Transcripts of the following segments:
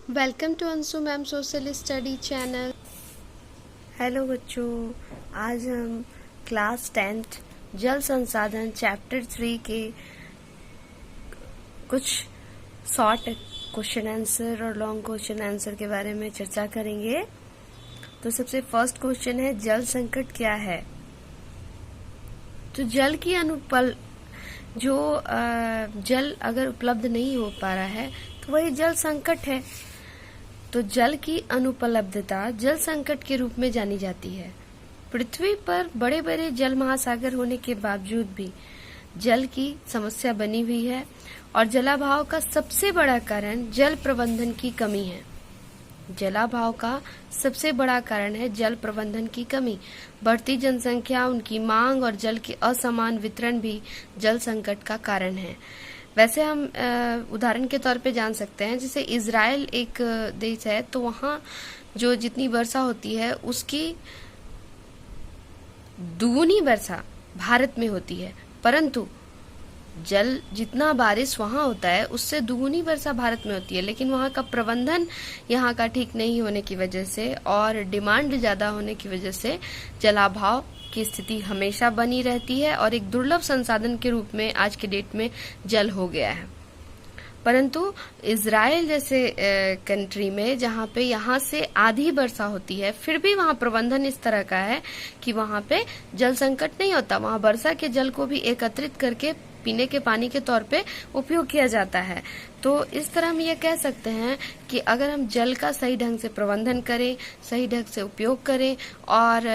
Welcome to Anshu ma'am social study channel. Hello बच्चों, आज हम क्लास 10th जल संसाधन चैप्टर 3 के कुछ शॉर्ट क्वेश्चन आंसर और लॉन्ग क्वेश्चन आंसर के बारे में चर्चा करेंगे। तो सबसे फर्स्ट क्वेश्चन है, जल संकट क्या है? तो जल की जल अगर उपलब्ध नहीं हो पा रहा है तो वही जल संकट है। तो जल की अनुपलब्धता जल संकट के रूप में जानी जाती है। पृथ्वी पर बड़े बड़े जल महासागर होने के बावजूद भी जल की समस्या बनी हुई है और जलाभाव का सबसे बड़ा कारण जल प्रबंधन की कमी है। जलाभाव का सबसे बड़ा कारण है जल प्रबंधन की कमी। बढ़ती जनसंख्या, उनकी मांग और जल के असमान वितरण भी जल संकट का कारण है। वैसे हम उदाहरण के तौर पे जान सकते हैं, जैसे इजराइल एक देश है, तो वहाँ जो जितनी वर्षा होती है उसकी दुगुनी वर्षा भारत में होती है, परंतु जल जितना बारिश वहाँ होता है उससे दुगुनी वर्षा भारत में होती है। लेकिन वहाँ का प्रबंधन यहाँ का ठीक नहीं होने की वजह से और डिमांड ज़्यादा होने की वजह से जलाभाव की स्थिति हमेशा बनी रहती है और एक दुर्लभ संसाधन के रूप में आज के डेट में जल हो गया है। परंतु इजराइल जैसे कंट्री में, जहाँ पे यहाँ से आधी वर्षा होती है, फिर भी वहाँ प्रबंधन इस तरह का है कि वहाँ पे जल संकट नहीं होता। वहाँ वर्षा के जल को भी एकत्रित करके पीने के पानी के तौर पे उपयोग किया जाता है। तो इस तरह हम ये कह सकते हैं कि अगर हम जल का सही ढंग से प्रबंधन करें, सही ढंग से उपयोग करें और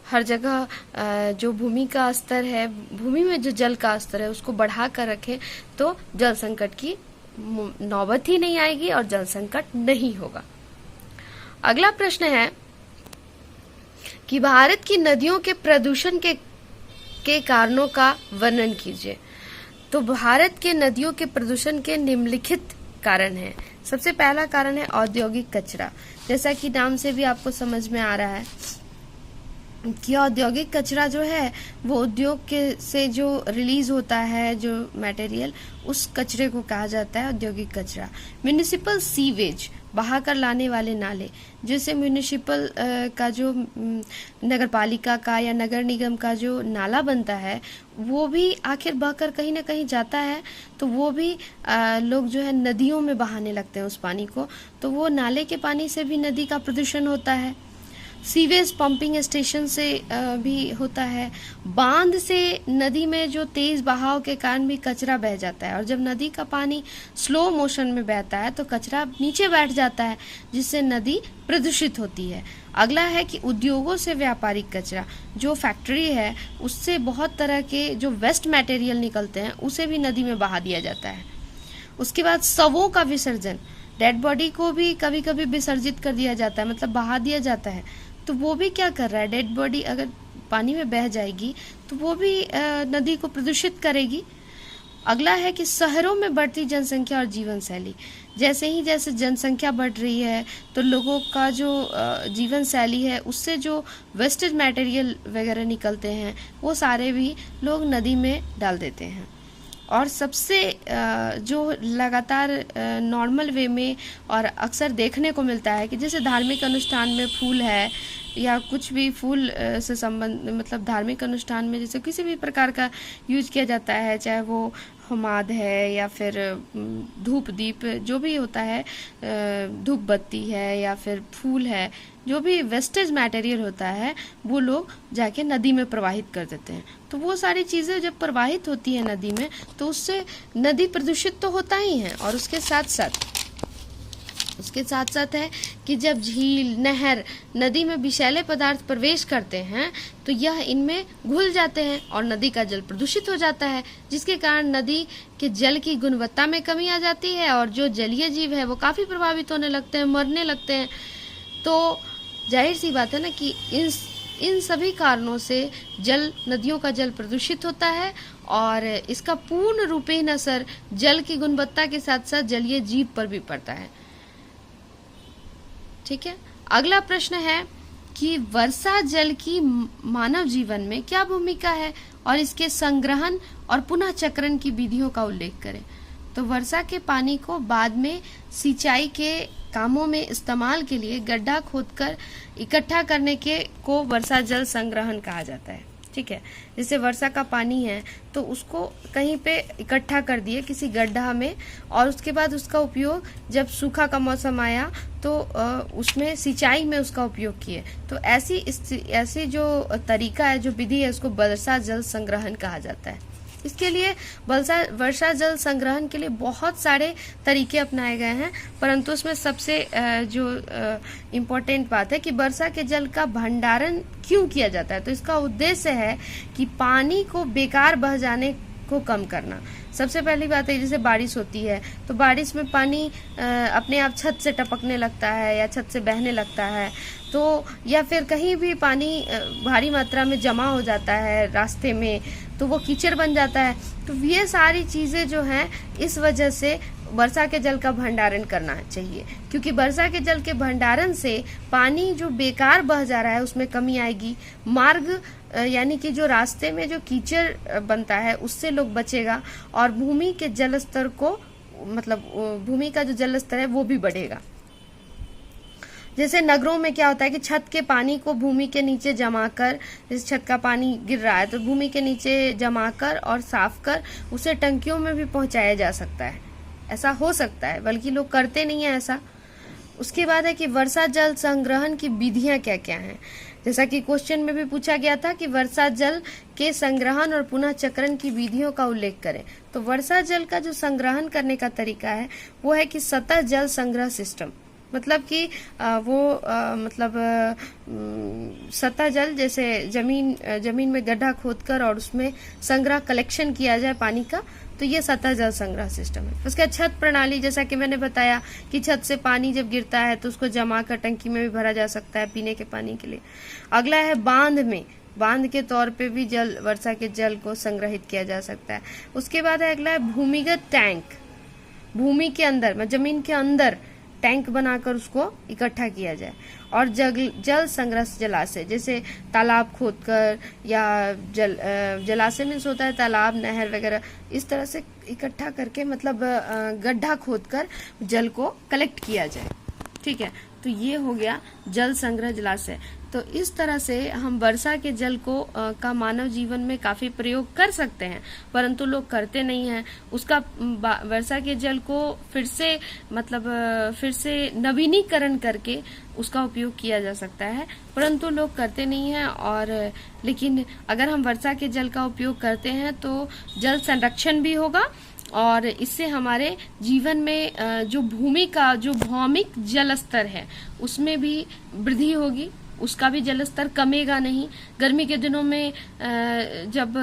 हर जगह जो भूमि का स्तर है, भूमि में जो जल का स्तर है उसको बढ़ा कर रखें, तो जल संकट की नौबत ही नहीं आएगी और जल संकट नहीं होगा। अगला प्रश्न है कि भारत की नदियों के प्रदूषण के कारणों का वर्णन कीजिए। तो भारत के नदियों के प्रदूषण के निम्नलिखित कारण हैं। सबसे पहला कारण है औद्योगिक कचरा। जैसा कि नाम से भी आपको समझ में आ रहा है कि औद्योगिक कचरा जो है वो उद्योग के से जो रिलीज होता है, जो मटेरियल, उस कचरे को कहा जाता है औद्योगिक कचरा। म्यूनिसिपल सीवेज, बहा कर लाने वाले नाले, जैसे म्यूनिसिपल का जो नगर पालिका का या नगर निगम का जो नाला बनता है वो भी आखिर बहकर कहीं ना कहीं जाता है, तो वो भी लोग जो है नदियों में बहाने लगते हैं उस पानी को, तो वो नाले के पानी से भी नदी का प्रदूषण होता है। सीवेज पंपिंग स्टेशन से भी होता है। बांध से नदी में जो तेज बहाव के कारण भी कचरा बह जाता है और जब नदी का पानी स्लो मोशन में बहता है तो कचरा नीचे बैठ जाता है, जिससे नदी प्रदूषित होती है। अगला है कि उद्योगों से व्यापारिक कचरा, जो फैक्ट्री है उससे बहुत तरह के जो वेस्ट मटेरियल निकलते हैं उसे भी नदी में बहा दिया जाता है। उसके बाद शवों का विसर्जन, डेड बॉडी को भी कभी कभी विसर्जित कर दिया जाता है, मतलब बहा दिया जाता है, तो वो भी क्या कर रहा है, डेड बॉडी अगर पानी में बह जाएगी तो वो भी नदी को प्रदूषित करेगी। अगला है कि शहरों में बढ़ती जनसंख्या और जीवन शैली। जैसे जनसंख्या बढ़ रही है तो लोगों का जो जीवन शैली है उससे जो वेस्टेज मटेरियल वगैरह निकलते हैं वो सारे भी लोग नदी में डाल देते हैं। और सबसे जो लगातार नॉर्मल वे में और अक्सर देखने को मिलता है कि जैसे धार्मिक अनुष्ठान में फूल है या कुछ भी फूल से संबंध, मतलब धार्मिक अनुष्ठान में जैसे किसी भी प्रकार का यूज किया जाता है, चाहे वो होमाद है या फिर धूप दीप जो भी होता है, धूप बत्ती है या फिर फूल है, जो भी वेस्टेज मटेरियल होता है वो लोग जाके नदी में प्रवाहित कर देते हैं। तो वो सारी चीज़ें जब प्रवाहित होती है नदी में तो उससे नदी प्रदूषित तो होता ही है, और उसके साथ साथ है कि जब झील, नहर, नदी में विषैले पदार्थ प्रवेश करते हैं तो यह इनमें घुल जाते हैं और नदी का जल प्रदूषित हो जाता है, जिसके कारण नदी के जल की गुणवत्ता में कमी आ जाती है और जो जलीय जीव है वो काफ़ी प्रभावित होने लगते हैं, मरने लगते हैं। तो जाहिर सी बात है ना कि इन सभी कारणों से नदियों का जल प्रदूषित होता है और इसका पूर्ण रूपेण असर जल की गुणवत्ता के साथ साथ जलीय जीव पर भी पड़ता है। ठीक है, अगला प्रश्न है कि वर्षा जल की मानव जीवन में क्या भूमिका है और इसके संग्रहण और पुनः चक्रण की विधियों का उल्लेख करें। तो वर्षा के पानी को बाद में सिंचाई के कामों में इस्तेमाल के लिए गड्ढा खोदकर इकट्ठा करने के को वर्षा जल संग्रहण कहा जाता है। ठीक है, जैसे वर्षा का पानी है तो उसको कहीं पे इकट्ठा कर दिए किसी गड्ढा में, और उसके बाद उसका उपयोग जब सूखा का मौसम आया तो उसमें सिंचाई में उसका उपयोग किए। तो ऐसी जो तरीका है, जो विधि है, उसको वर्षा जल संग्रहण कहा जाता है। इसके लिए वर्षा जल संग्रहण के लिए बहुत सारे तरीके अपनाए गए हैं, परंतु उसमें सबसे जो इम्पोर्टेंट बात है कि वर्षा के जल का भंडारण क्यों किया जाता है। तो इसका उद्देश्य है कि पानी को बेकार बह जाने को कम करना। सबसे पहली बात है, जैसे बारिश होती है तो बारिश में पानी अपने आप छत से टपकने लगता है या छत से बहने लगता है, तो या फिर कहीं भी पानी भारी मात्रा में जमा हो जाता है रास्ते में, तो वो कीचड़ बन जाता है। तो ये सारी चीज़ें जो हैं, इस वजह से वर्षा के जल का भंडारण करना चाहिए, क्योंकि वर्षा के जल के भंडारण से पानी जो बेकार बह जा रहा है उसमें कमी आएगी। मार्ग यानी कि जो रास्ते में जो कीचड़ बनता है उससे लोग बचेगा, और भूमि के जल स्तर को, मतलब भूमि का जो जल स्तर है वो भी बढ़ेगा। जैसे नगरों में क्या होता है कि छत के पानी को भूमि के नीचे जमा कर, जैसे छत का पानी गिर रहा है तो भूमि के नीचे जमा कर और साफ कर उसे टंकियों में भी पहुंचाया जा सकता है। ऐसा हो सकता है, बल्कि लोग करते नहीं है ऐसा। उसके बाद है कि वर्षा जल संग्रहण की विधियां क्या क्या हैं। जैसा कि क्वेश्चन में भी पूछा गया था कि वर्षा जल के संग्रहण और पुनः चक्रण की विधियों का उल्लेख करें। तो वर्षा जल का जो संग्रहण करने का तरीका है वो है कि सतह जल संग्रह सिस्टम, मतलब कि सतह जल, जैसे जमीन में गड्ढा खोदकर और उसमें संग्रह कलेक्शन किया जाए पानी का, तो ये सतह जल संग्रह सिस्टम है। उसका छत प्रणाली, जैसा कि मैंने बताया कि छत से पानी जब गिरता है तो उसको जमा कर टंकी में भी भरा जा सकता है पीने के पानी के लिए। अगला है बांध के तौर पे भी वर्षा के जल को संग्रहित किया जा सकता है। उसके बाद है अगला है भूमिगत टैंक, भूमि के अंदर, जमीन के अंदर टैंक बनाकर उसको इकट्ठा किया जाए। और जल संग्रह जलाशय, जैसे तालाब खोदकर या जलाशय में होता है तालाब, नहर वगैरह, इस तरह से इकट्ठा करके, मतलब गड्ढा खोदकर जल को कलेक्ट किया जाए। ठीक है, तो ये हो गया जल संग्रह जलाशय। तो इस तरह से हम वर्षा के जल को का मानव जीवन में काफी प्रयोग कर सकते हैं, परंतु लोग करते नहीं हैं। उसका वर्षा के जल को फिर से नवीनीकरण करके उसका उपयोग किया जा सकता है, परंतु लोग करते नहीं हैं। और लेकिन अगर हम वर्षा के जल का उपयोग करते हैं तो जल संरक्षण भी होगा, और इससे हमारे जीवन में जो भूमि का जो भौमिक जल स्तर है उसमें भी वृद्धि होगी, उसका भी जल स्तर कमेगा नहीं। गर्मी के दिनों में जब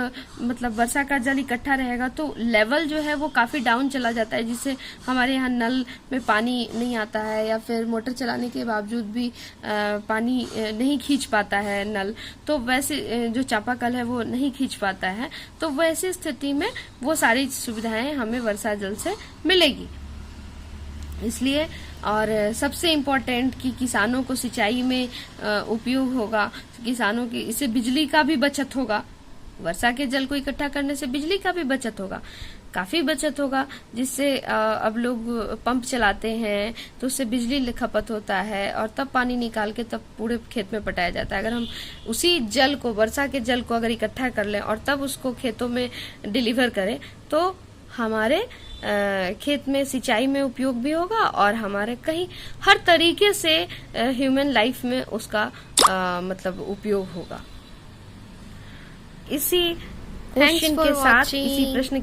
वर्षा का जल इकट्ठा रहेगा तो लेवल जो है वो काफी डाउन चला जाता है, जिससे हमारे यहाँ नल में पानी नहीं आता है, या फिर मोटर चलाने के बावजूद भी पानी नहीं खींच पाता है नल, तो वैसे जो चापाकल है वो नहीं खींच पाता है। तो वैसी स्थिति में वो सारी सुविधाएं हमें वर्षा जल से मिलेगी। इसलिए, और सबसे इम्पोर्टेंट कि किसानों को सिंचाई में उपयोग होगा, किसानों की, इससे बिजली का भी बचत होगा। वर्षा के जल को इकट्ठा करने से बिजली का भी बचत होगा, काफी बचत होगा, जिससे अब लोग पंप चलाते हैं तो उससे बिजली खपत होता है, और तब पानी निकाल के तब पूरे खेत में पटाया जाता है। अगर हम उसी जल को, वर्षा के जल को अगर इकट्ठा कर लें और तब उसको खेतों में डिलीवर करें तो हमारे खेत में सिंचाई में उपयोग भी होगा, और हमारे कहीं हर तरीके से ह्यूमन लाइफ में उसका उपयोग होगा। इसी क्वेश्चन के साथ, इसी प्रश्न